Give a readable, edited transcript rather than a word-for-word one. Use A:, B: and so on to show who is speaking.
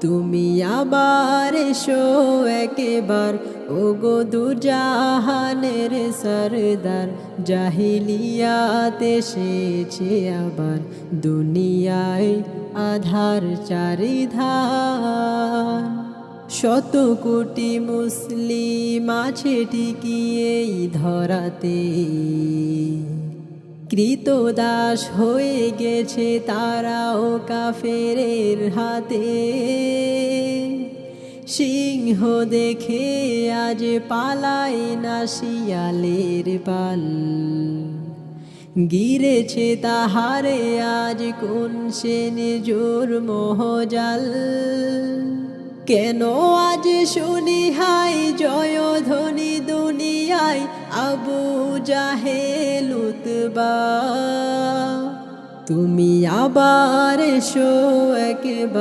A: তুমি আবার এসো একবার, ওগো দুজাহানের সরদার। জাহিলিয়াত এসেছে আবার, দুনিয়ায় আধার চারিধার। শত কোটি মুসলিম আছে টিকিয়ে এই ধরাতে, কৃতদাস হয়ে গেছে তারাও কাফেরের হাতে। সিংহ দেখে আজ পালায় না শিয়ালের পাল, গিরেছে তাহারে আজ কোন সে নিজুর মোহজাল। কেন আজ শুনি হাই জয়ধ্বনি দুনিয়ায়, আবু জাহেল উতবা। তুমি আবার এসো একবার।